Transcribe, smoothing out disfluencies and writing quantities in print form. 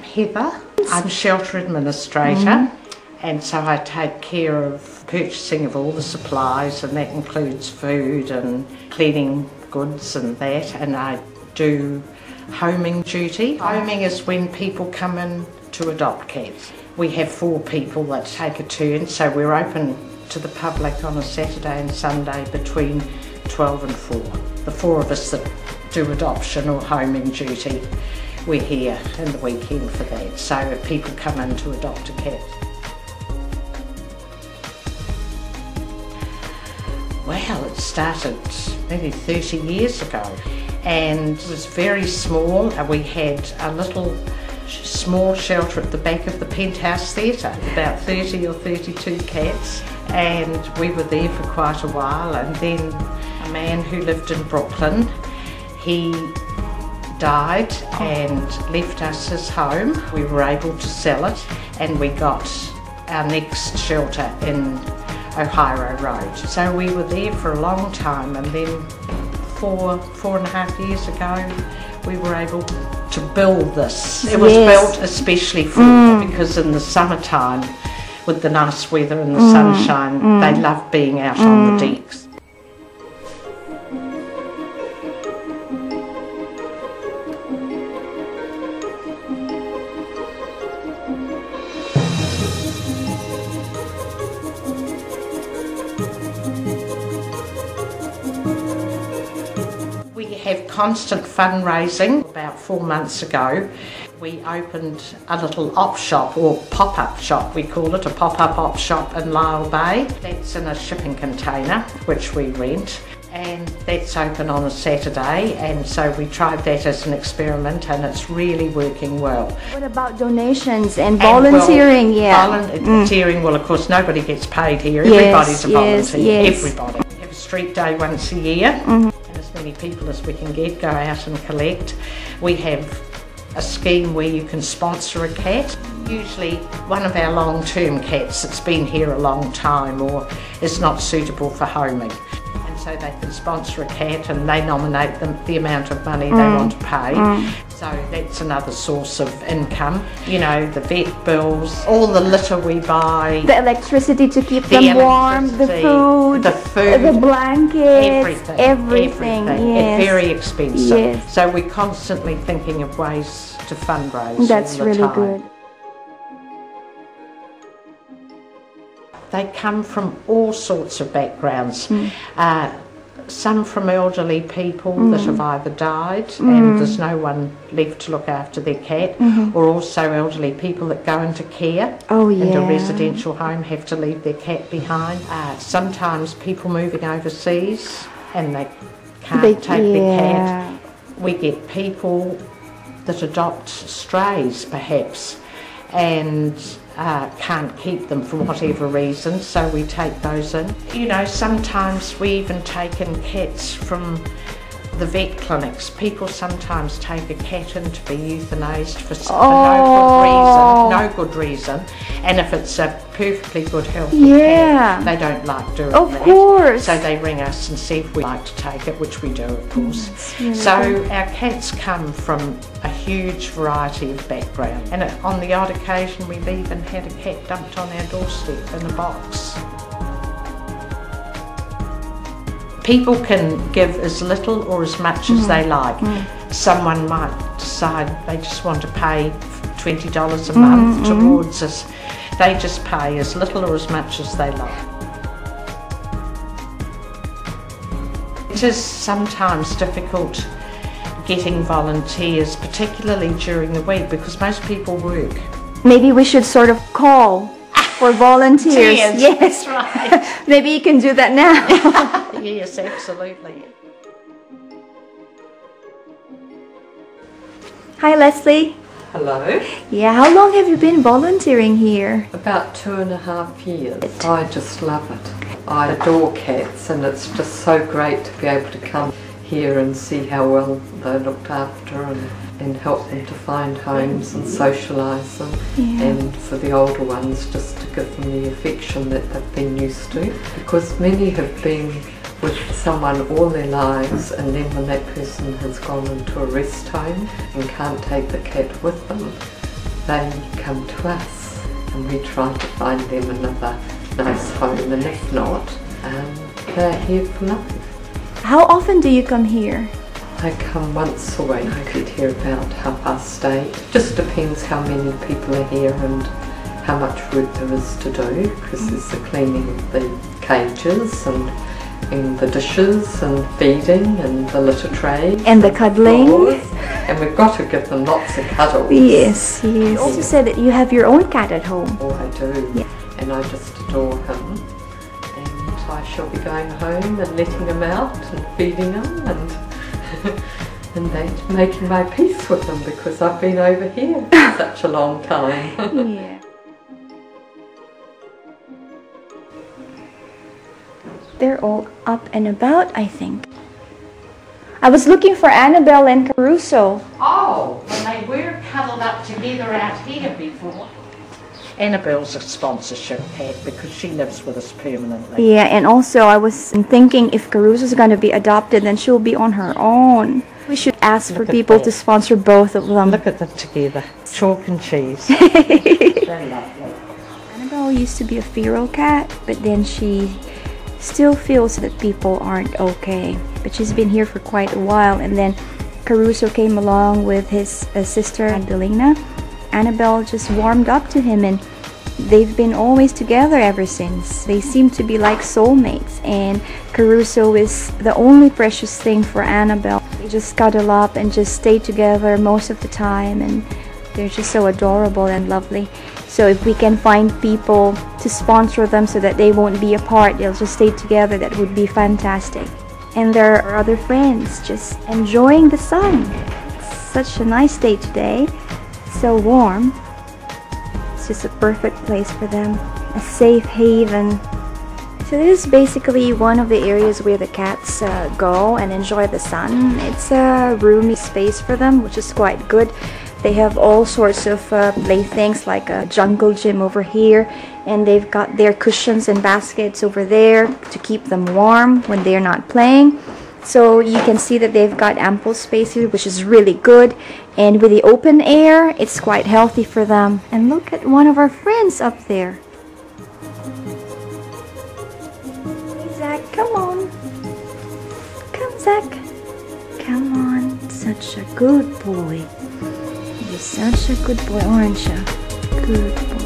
Heather. I'm shelter administrator, and so I take care of purchasing of all the supplies, and that includes food and cleaning goods and that, and I do homing duty. Homing is when people come in to adopt cats. We have 4 people that take a turn, so we're open to the public on a Saturday and Sunday between 12 and 4. The 4 of us that do adoption or homing duty, we're here in the weekend for that, so if people come in to adopt a cat. Well, it started maybe 30 years ago, and it was very small. We had a little small shelter at the back of the Penthouse Theatre, about 30 or 32 cats, and we were there for quite a while. And then a man who lived in Brooklyn, he died and left us his home. We were able to sell it, and we got our next shelter in Ohio Road. So we were there for a long time, and then 4.5 years ago we were able to build this. It was built especially for them, because in the summertime with the nice weather and the sunshine, they love being out on the decks. We have constant fundraising. About 4 months ago, we opened a little op shop, or pop-up shop we call it, a pop-up op shop in Lyle Bay. That's in a shipping container, which we rent, and that's open on a Saturday, and so we tried that as an experiment, and it's really working well. What about donations and volunteering? Volunteering, well, of course nobody gets paid here. Everybody's a volunteer, everybody. We have a street day once a year, and as many people as we can get go out and collect. We have a scheme where you can sponsor a cat. Usually one of our long-term cats that's been here a long time or is not suitable for homing. And so they can sponsor a cat, and they nominate the amount of money they want to pay. So that's another source of income. You know, the vet bills, all the litter we buy. The electricity to keep them warm, the food, the blankets, everything. It's very expensive. So we're constantly thinking of ways to fundraise. That's really good. They come from all sorts of backgrounds. Some from elderly people that have either died and there's no one left to look after their cat, or also elderly people that go into care into a residential home, have to leave their cat behind. Sometimes people moving overseas and they can't take their cat. We get people that adopt strays perhaps and can't keep them for whatever reason, so we take those in. You know, sometimes we even take in cats from the vet clinics. People sometimes take a cat in to be euthanized for no good reason, and if it's a perfectly good healthy cat, they don't like doing that. Of course. So they ring us and see if we like to take it, which we do, of course. So our cats come from a huge variety of backgrounds, and on the odd occasion we've even had a cat dumped on our doorstep in a box. People can give as little or as much as they like. Someone might decide they just want to pay $20 a month towards us. They just pay as little or as much as they like. It is sometimes difficult getting volunteers, particularly during the week, because most people work. Maybe we should sort of call for volunteers. Yes, that's right. Maybe you can do that now. Yes, absolutely. Hi, Leslie. Hello. Yeah, how long have you been volunteering here? About 2.5 years. I just love it. I adore cats, and it's just so great to be able to come here and see how well they're looked after, and help them to find homes and socialise them, and for the older ones just to give them the affection that they've been used to, because many have been with someone all their lives, and then when that person has gone into a rest home and can't take the cat with them, they come to us and we try to find them another nice home, and if not, they're here for life. How often do you come here? I come once a week. I get here about 8:30. Just depends how many people are here and how much work there is to do, because there's the cleaning of the cages and the dishes and feeding and the litter trays and the cuddling, and we've got to give them lots of cuddles. Yes, yes. You also said that you have your own cat at home. Oh, I do. Yeah. And I just adore him, and I shall be going home and letting him out and feeding him and and then making my peace with him, because I've been over here for such a long time. Yeah. They're all up and about, I think. I was looking for Annabelle and Caruso. Oh, well, they were cuddled up together out here before. Annabelle's a sponsorship pet because she lives with us permanently. Yeah, and also I was thinking if Caruso's going to be adopted, then she'll be on her own. We should ask for people to sponsor both of them. Look at them together. Chalk and cheese. They're lovely. Annabelle used to be a feral cat, but then she still feels that people aren't okay. But she's been here for quite a while, and then Caruso came along with his sister Adelina. Annabelle just warmed up to him, and they've been always together ever since. They seem to be like soulmates, and Caruso is the only precious thing for Annabelle. They just cuddle up and just stay together most of the time, and they're just so adorable and lovely. So if we can find people to sponsor them so that they won't be apart, they'll just stay together, that would be fantastic. And there are other friends just enjoying the sun. It's such a nice day today. So warm. It's just a perfect place for them, a safe haven. So this is basically one of the areas where the cats go and enjoy the sun. It's a roomy space for them, which is quite good. They have all sorts of playthings, like a jungle gym over here, and they've got their cushions and baskets over there to keep them warm when they're not playing. So you can see that they've got ample space here, which is really good. And with the open air, it's quite healthy for them. And look at one of our friends up there. Hey, Zach, come on. Come, Zach. Come on. Such a good boy. You're such a good boy, aren't you? Good boy.